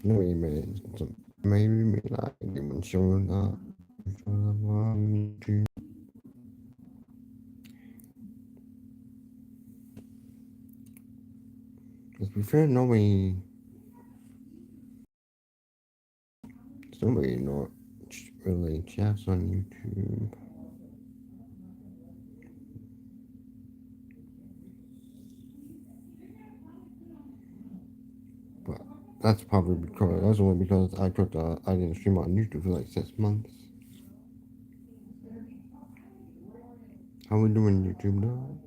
Maybe maybe like mình showing up on YouTube. To be fair, nobody not really chats on YouTube. But that's only because I didn't stream on YouTube for like 6 months. How we doing YouTube now?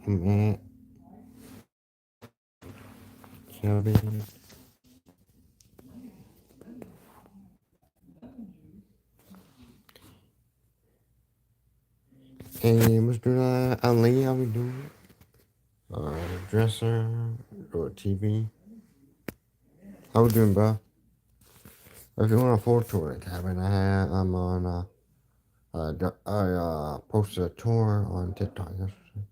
I'm at Kevin. Hey, Mr. Ali, how we doing? Dresser or TV? How we doing, bro? If you want a full tour, Kevin, I'm on. I posted a tour on TikTok yesterday.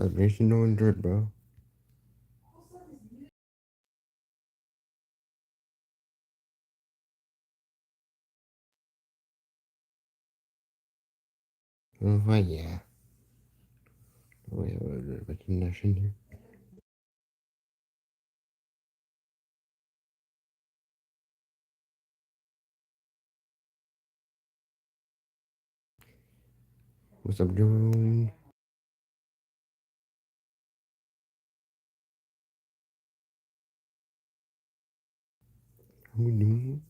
I bet you know dirt, bro. Yeah. We have a bit of a connection here. What's up, Jerome? How we doing?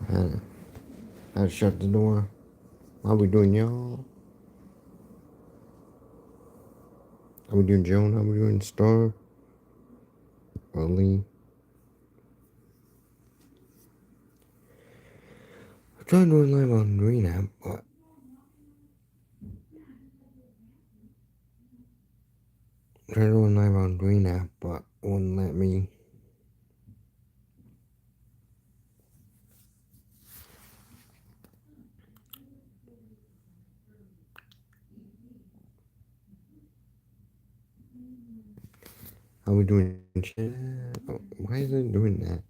I had to shut the door. How we doing, y'all? How we doing, Joan? How we doing, Star? Ali? I tried doing live on Green app, but it wouldn't let me. How we doing, chat? Oh, why is it doing that?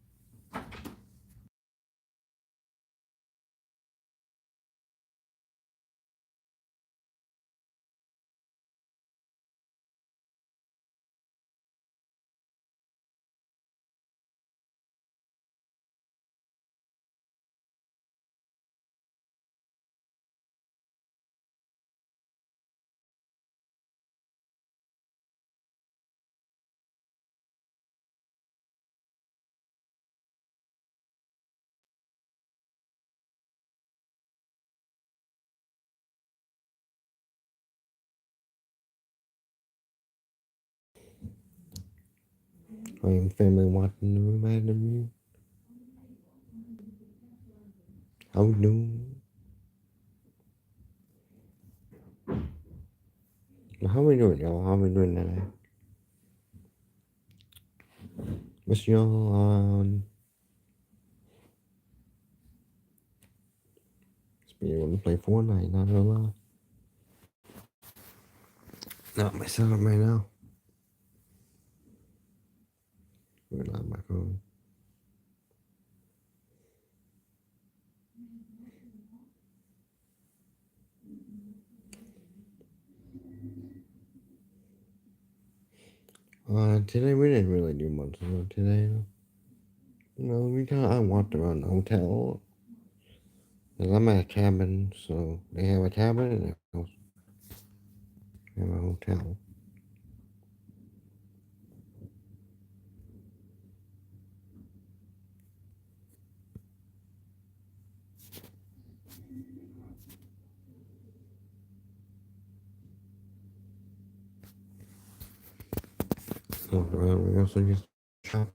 I am family watching the reminder of you. How we doing? How we doing, y'all? How we doing today? What's y'all on? Just be able to play Fortnite, not gonna lie. Not my setup right now. We're not my phone. Today we didn't really do much today. I walked around the hotel. Cause I'm at a cabin, so they have a cabin and they have a hotel. Walked around. We also just shopping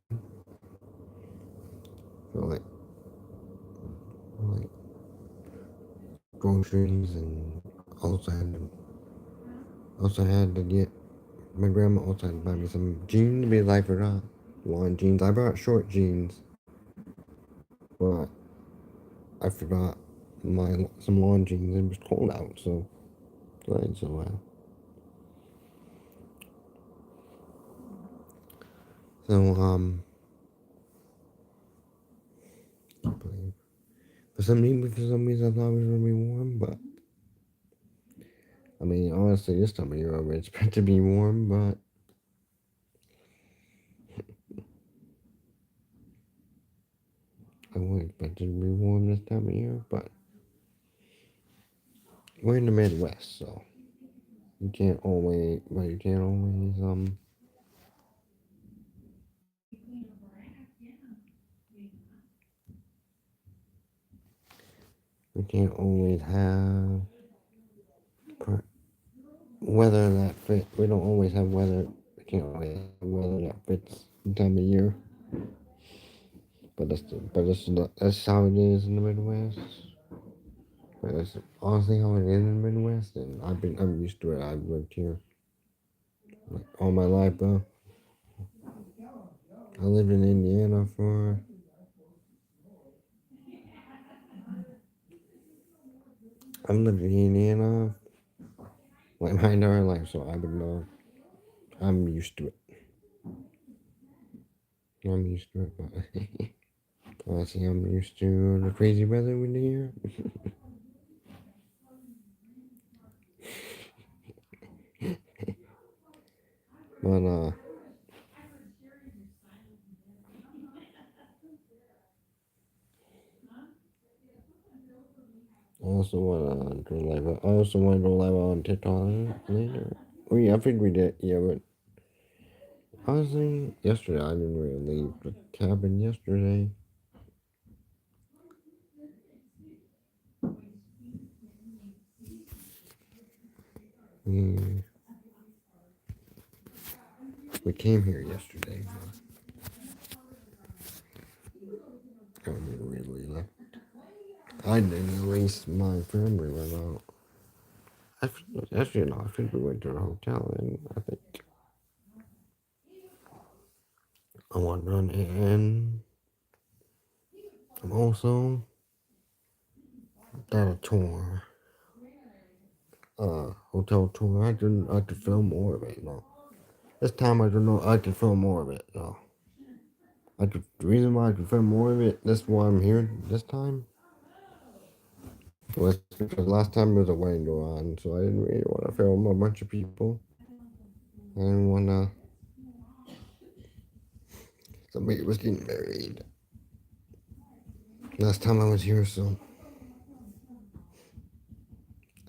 for like groceries, and also had to get my grandma also had to buy me some jeans because I forgot long jeans. I brought short jeans, but I forgot my some long jeans. It was cold out, so I so for some reason I thought it was gonna be warm, but I mean honestly this time of year I would expect to be warm, but I wouldn't expect it to be warm this time of year. But we're in the Midwest, so you can't always we can't always have weather that fit. We don't always have weather. We can't always have weather that fits the time of year. But that's how it is in the Midwest. But that's honestly how it is in the Midwest, and I'm used to it. I've lived here like all my life, bro. I lived in Indiana for I lived in Indiana like my entire life, so I would know. I'm used to it. I'm used to it, but honestly, I'm used to the crazy weather with the year. But I also want to go live on TikTok later. Oh yeah, I think we did. Yeah, but honestly, yesterday I didn't really leave the cabin yesterday. We, we came here yesterday. But I didn't really left. I didn't erase my family went out. Actually, no, I think we went to the hotel, and I think I want to run, and I'm also got a tour, hotel tour. I could film more of it, though. This time I don't know. I could film more of it, though. The reason why I could film more of it. That's why I'm here this time. Was because last time there was a wedding going on, so I didn't really want to film a bunch of people. I didn't want to. Somebody was getting married last time I was here, so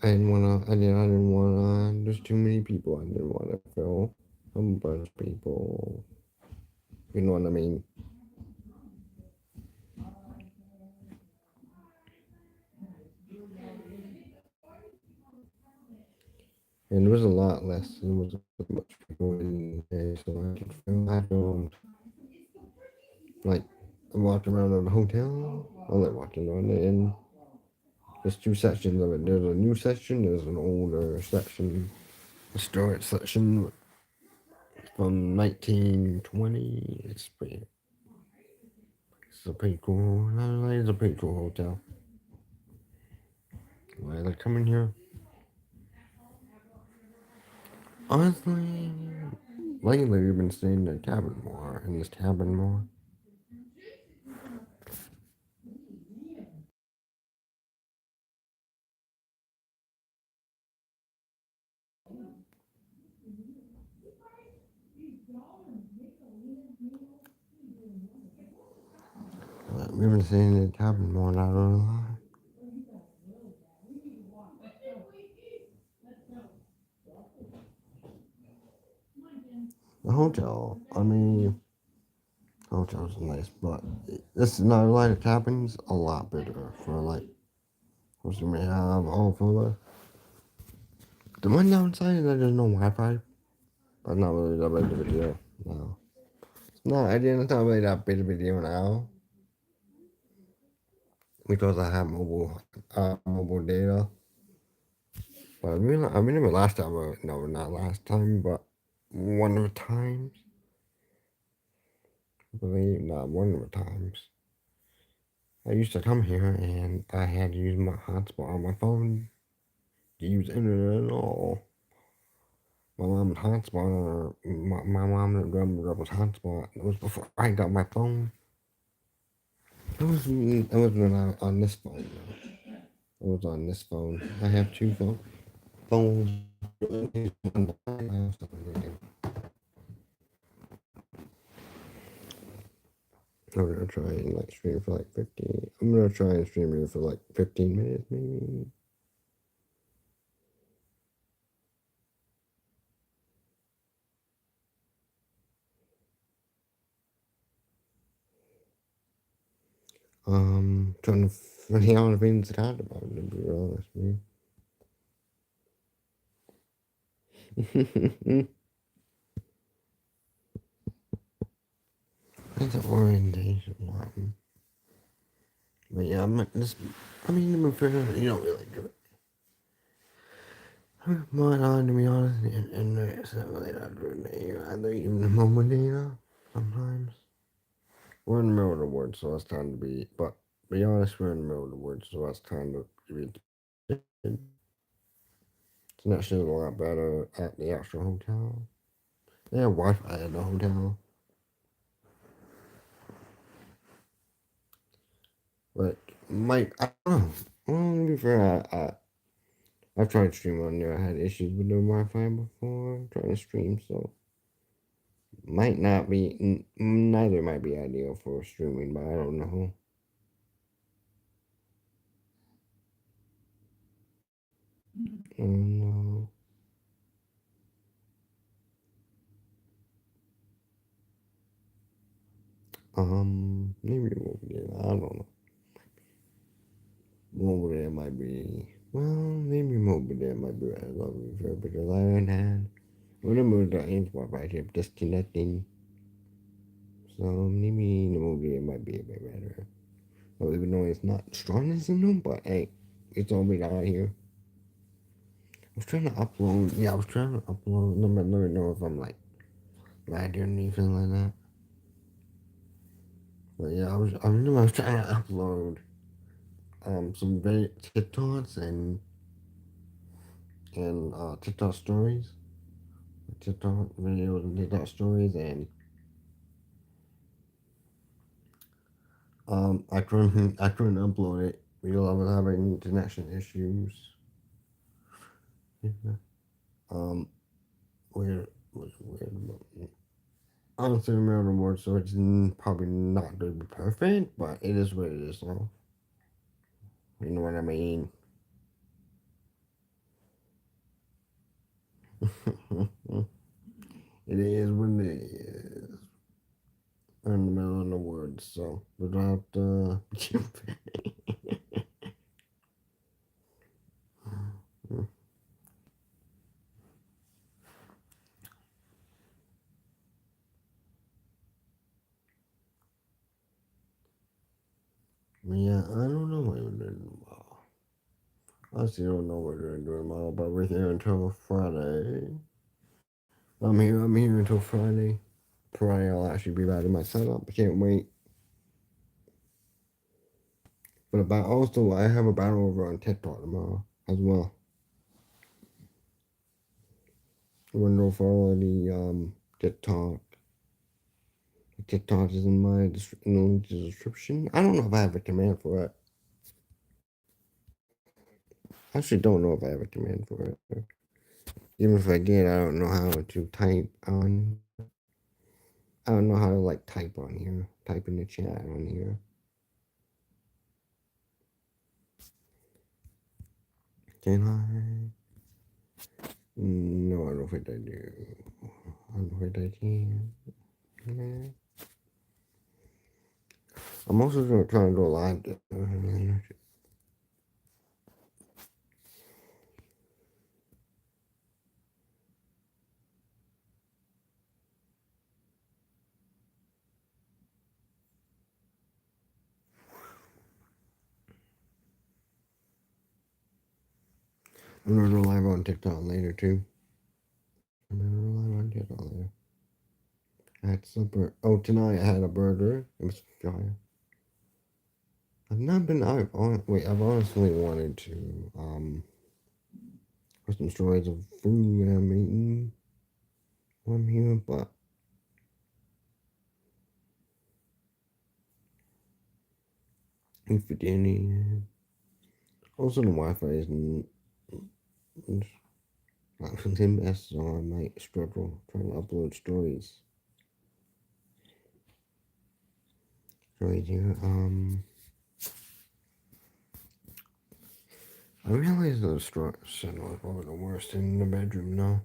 I didn't want to. I didn't want to. There's too many people. I didn't want to film a bunch of people. You know what I mean? And there was a lot less. There was much people in there, so I could film. I filmed like I walked around the hotel. I like walking around it, and there's two sections of it. There's a new section. There's an older section. Historic section from 1920. It's a pretty cool. It's a pretty cool hotel. Why are they coming here? Honestly, lately we've been staying in the cabin more, in this cabin more. We've been staying in the cabin more, not gonna lie. The hotel, I mean, hotel's nice, but this is not like the cabin's a lot better for like what you may have all for the one downside is that there's no Wi-Fi, but not really that big of a deal. No, no, I didn't not really that big of a deal now because I have mobile data. But I remember last time, no, not last time, but one of the times, I believe, not one of the times. I used to come here and I had to use my hotspot on my phone to use internet at all. My mom's hotspot, or my mom and grandmother's hotspot. It was before I got my phone. It was when I on this phone. It was on this phone. I have two phones. I'm gonna try and like stream for like 15. I'm gonna try and stream here for like 15 minutes maybe. Trying to find out things to talk about, to be honest with you. It's an orientation one. But yeah, I'm not this. I mean, to be fair, you don't really do it. But to be honest, and it's not really that good either, even the moment data sometimes. We're in the middle of the woods, so it's time to but be honest, we're in the middle of the woods, so it's time to be. Connection's a lot better at the actual hotel. They have Wi-Fi at the hotel, but I don't know. Well, to be fair, I've tried to stream on there. I had issues with the Wi-Fi before trying to stream, so might not be. Neither might be ideal for streaming, but I don't know. I don't know. Maybe over there. I don't know. Over there might be. Well, maybe over there might be a lovely fair because I haven't had. Remember the Wi-Fi kept disconnecting. So maybe the movie might be a bit better. So even though it's not strong as in them, but hey, it's all we got here. I was trying to upload. Yeah, I was trying to upload. Let me know if I'm like lagging or anything like that. But yeah, I was trying to upload some very TikToks and TikTok stories, TikTok videos and TikTok stories, and I couldn't upload it because I was having connection issues. Yeah. Um, weird. Honestly, remember the word, so it's probably not going to be perfect, but it is what it is. So you know what I mean. It is what it is. We're in the middle of the woods, so without yeah, I don't know. I still don't know what we're doing tomorrow, but we're here until Friday. I'm here until Friday. Friday I'll actually be back in my setup. I can't wait. But about also I have a battle over on TikTok tomorrow as well. I want to know for all the TikTok. TikTok is in my in the link to the description. I don't know if I have a command for it. I actually don't know if I have a command for it. Even if I did, I don't know how to type on. I don't know how to like type on here. Type in the chat on here. Can I? No, I don't think I do. I don't think I can. Yeah. I'm also gonna try and go live. I'm gonna go live on TikTok later too. I'm gonna go live on TikTok later. I had supper. Oh, tonight I had a burger. It was fire. I've not been out on. Wait, I've honestly wanted to put some stories of food I'm eating while I'm here, but if it any. Also, the Wi-Fi isn't the best, so I might struggle trying to upload stories. Stories here. I realize the signal is probably the worst in the bedroom now.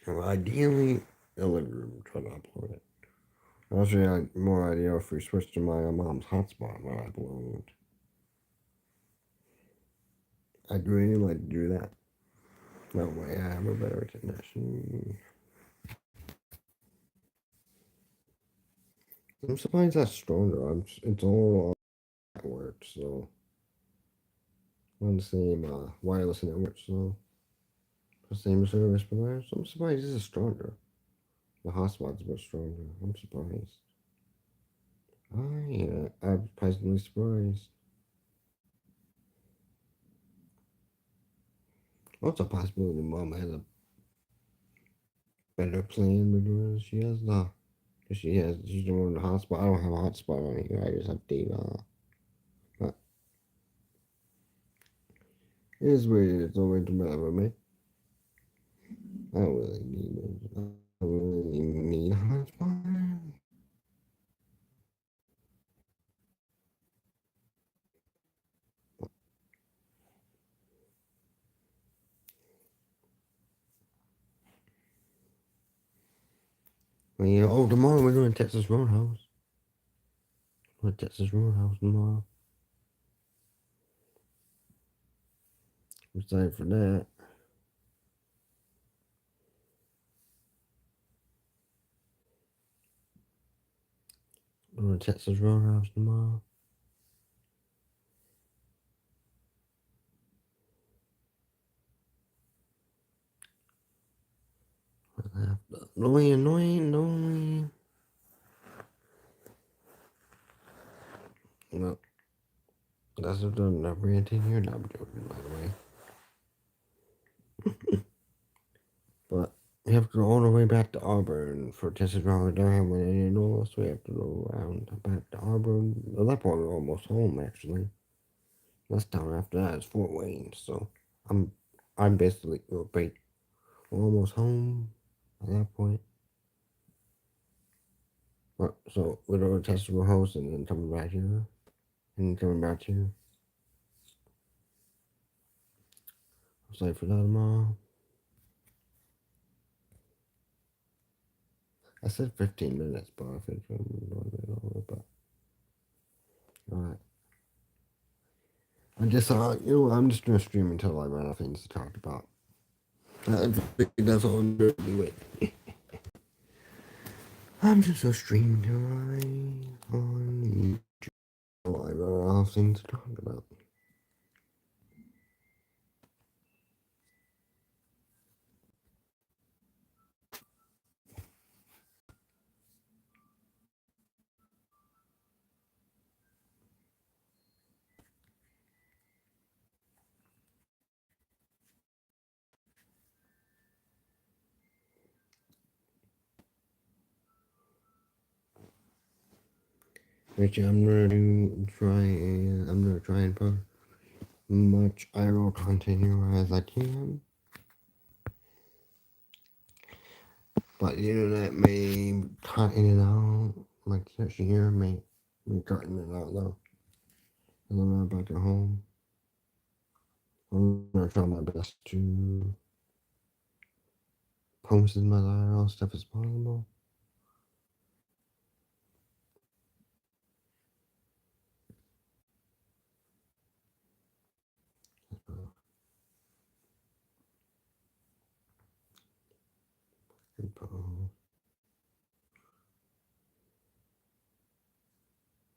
So ideally, the living room, try to upload it. Actually, I had more idea if we switch to my mom's hotspot while I upload. I'd really like to do that. That way I have a better connection. I'm surprised that's stronger. It's all at work, so on the same wireless network, so the same service provider. So I'm surprised this is stronger. The hotspot's a bit stronger. I'm surprised. Yeah, I'm pleasantly surprised. What's a possibility mom has a better plan because she has the she's the one with the hotspot. I don't have a hotspot on here. I just have data. But it is weird. It's always the matter with me. I don't really need it. I don't really need a hotspot. Well, yeah, oh, tomorrow we're doing Texas Roadhouse. We're Texas Roadhouse tomorrow. I'm excited for that. We're doing Texas Roadhouse tomorrow. Annoying. Well, that's what I'm not ranting here. No, I'm joking, by the way. But we have to go all the way back to Auburn for Texas Road Durham and Illinois, so we have to go around back to Auburn. Well, that point we're almost home actually. Last time after that is Fort Wayne, so I'm I'm basically we're almost home at that point. But, so we're going to Texas Roadhouse and then coming back here and coming back here. I'm excited for that tomorrow. I said 15 minutes, but I think I'm going a bit over, but alright. I just thought, I'm just gonna stream until I run out of things to talk about. I think that's all I'm gonna do it. I'm just so streaming tonight on YouTube. I run out of things to talk about. Which I'm gonna try and post much IRL content here as I can. But the internet may cut in and out. My connection here may be cutting it out though. Because I'm not back at home. I'm gonna try my best to post as much IRL stuff as possible.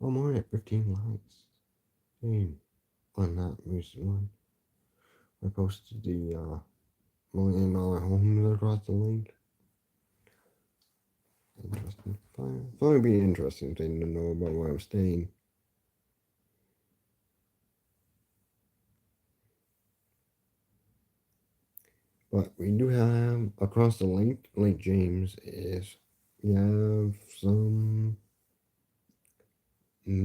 I'm already at 15 likes. Dang. On that recent one. I posted the $1 million home across the link. Interesting. Probably be an interesting thing to know about where I'm staying. But we do have across the link, Lake James is we have some there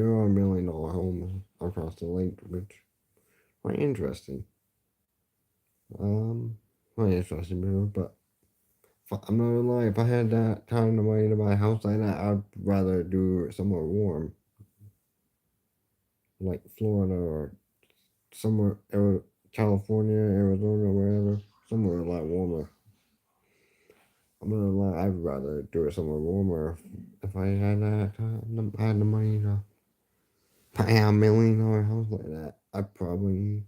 are $1 million homes across the lake, which quite interesting. Quite interesting, but I'm not gonna lie, if I had that kind of money to buy a house like that, I'd rather do it somewhere warm, like Florida or somewhere, California, Arizona, wherever, somewhere a lot warmer. I'm not gonna lie, I'd rather do it somewhere warmer if I had had the money to buy a $1 million house like that. I'd probably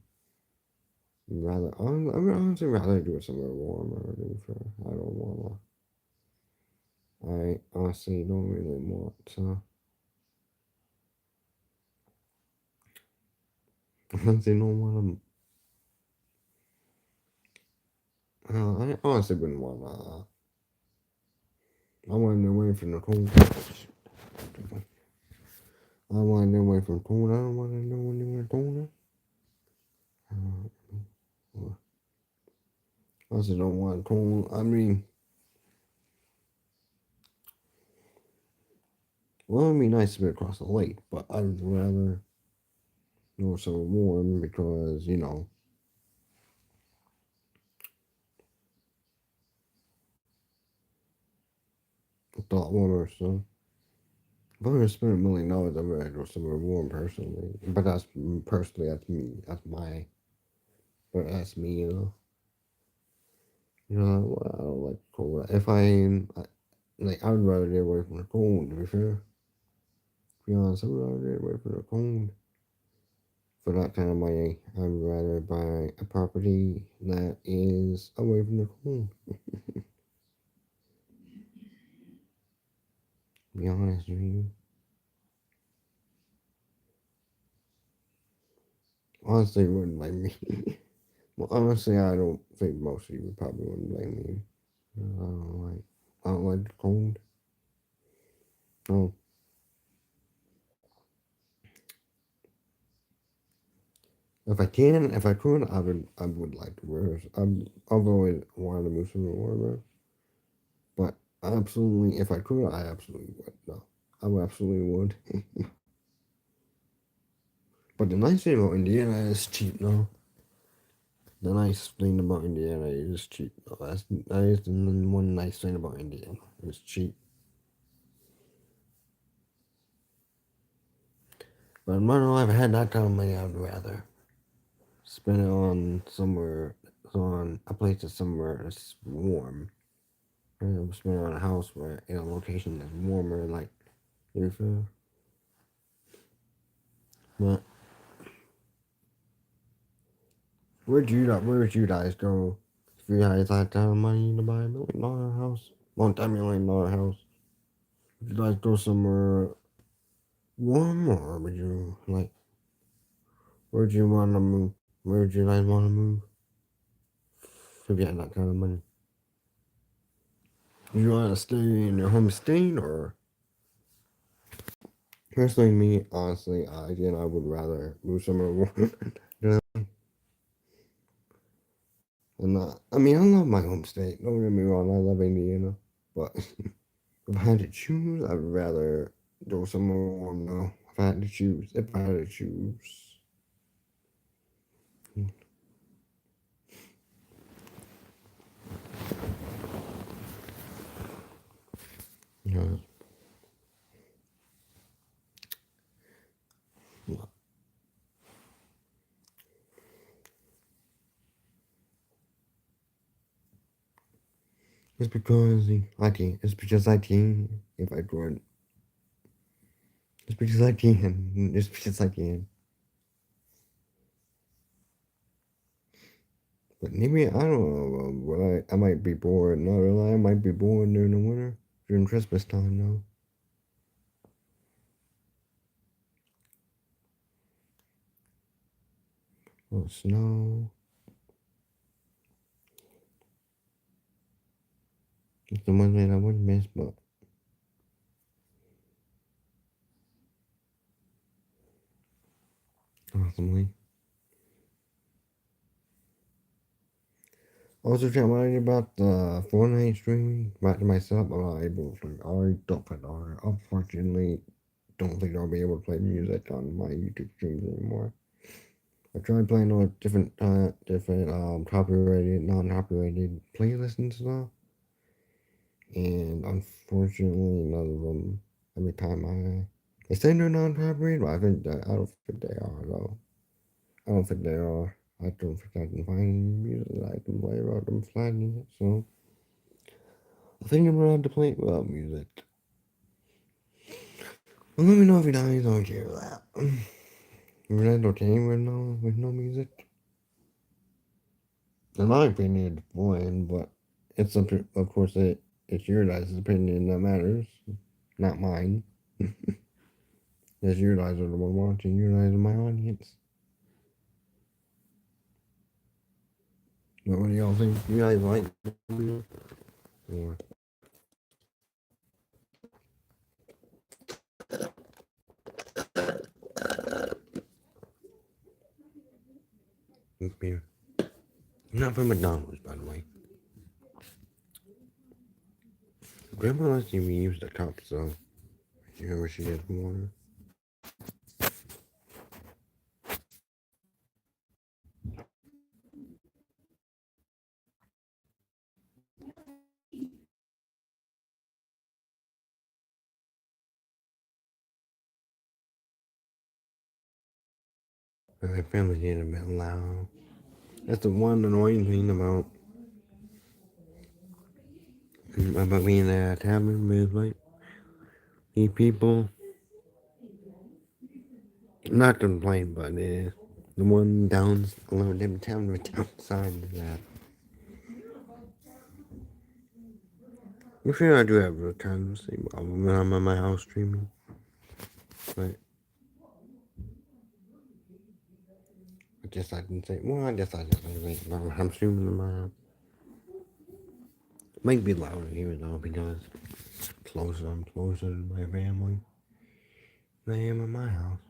I would honestly rather do it somewhere warmer. To be fair, I don't wanna. I honestly don't really want to. Honestly, don't want to. I honestly wouldn't want to. I wanted away from the cold. I wanted away from cold. I don't want to know anywhere colder. I also don't want cold. I mean, well, it'd be nice to be across the lake, but I'd rather go somewhere warm because, it's a lot warmer. So if I'm gonna spend $1 million, I'd rather go somewhere warm personally. But that's personally, that's me. That's me, I don't like cold. If I would rather get away from the cold, to be fair. To be honest, I would rather get away from the cold. For that kind of money, I'd rather buy a property that is away from the cold. To be honest with you. Honestly, you wouldn't blame me. Well, honestly, I don't think most of you probably wouldn't blame me. I don't like the cold. No. If I could, I would like to wear. I've always wanted to move somewhere warmer, but if I could, I absolutely would. No, I absolutely would. But the nice thing about Indiana is cheap, no. The nice thing about Indiana is cheap. No, that is the one nice thing about Indiana. It's cheap. But in my life, I had that kind of money. I'd rather spend it on a place that's somewhere that's warm. And spend it on a house where in a location that's warmer, like you feel. But where would you guys go if you guys had kind of money to buy a $1 million house? multi-million-dollar house. Would you like to go somewhere warm, or would you like? Where'd you want to move? Where'd you guys want to move? If you had that kind of money, do you want to stay in your home state, or? Personally, me, honestly, I would rather move somewhere warm. And I mean, I love my home state. Don't get me wrong, I love Indiana, but if I had to choose, I'd rather go somewhere warm. Though, if I had to choose, you know, it's because I can. It's because I can. If I could, it's because I can. It's because I can. But maybe I don't know. What I might be bored. Not really. I might be bored during the winter, during Christmas time though. Oh, snow. It's the one thing I would miss, but awesomely. Also, chat about about the Fortnite streaming. Back to myself, I'm not able to. I don't play the unfortunately, don't think I'll be able to play music on my YouTube streams anymore. I tried playing on different copyrighted, non-copyrighted playlists and stuff, and unfortunately, none of them. Every time they say they're non-copyrighted, but I don't think they are though. I don't think they are. I don't think I can find any music that I can play without them flagging it. So I think I'm gonna have to play it without music. Well, let me know if you guys don't care that. Is that okay with no music? In my opinion, it's fine, but of course it's your guys' opinion that matters, not mine. As you guys are the one watching, you guys are my audience. But what do y'all think? You guys like music? Or beer? Not from McDonald's, by the way. Grandma lets me use the cup, so you know where she gets water. And my family's getting a bit loud. That's the one annoying thing about being at a tavern with like these people. Not to complain, but the one down a little different town downside of that. I'm sure I do have a time to see when I'm at my house streaming. But I guess I didn't say. Well, I guess I just say I'm streaming in my house. Might be louder here though because I'm closer to my family than I am in my house.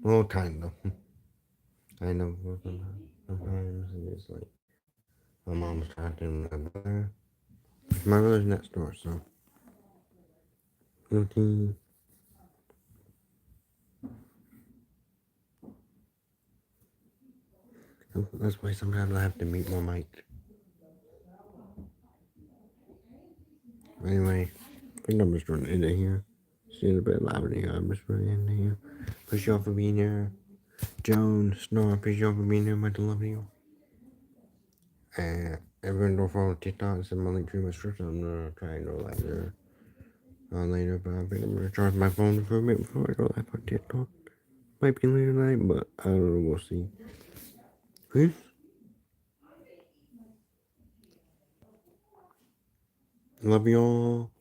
Well, kind of. Kind of. Sometimes it's like my mom's talking to my brother. My brother's next door, so. Okay. That's why sometimes I have to mute my mic. Anyway, I think I'm just going to end it here. See a bit loud here. I'm just going to end it here. Appreciate y'all for being here. Joan, Snore, appreciate y'all for being here. Much love to you. And everyone don't follow TikTok. It's in my link tree, my description. I'm going to try and go live there later. But I think I'm going to charge my phone for a bit before I go live on TikTok. Might be later tonight, but I don't know. We'll see. Peace. Love y'all.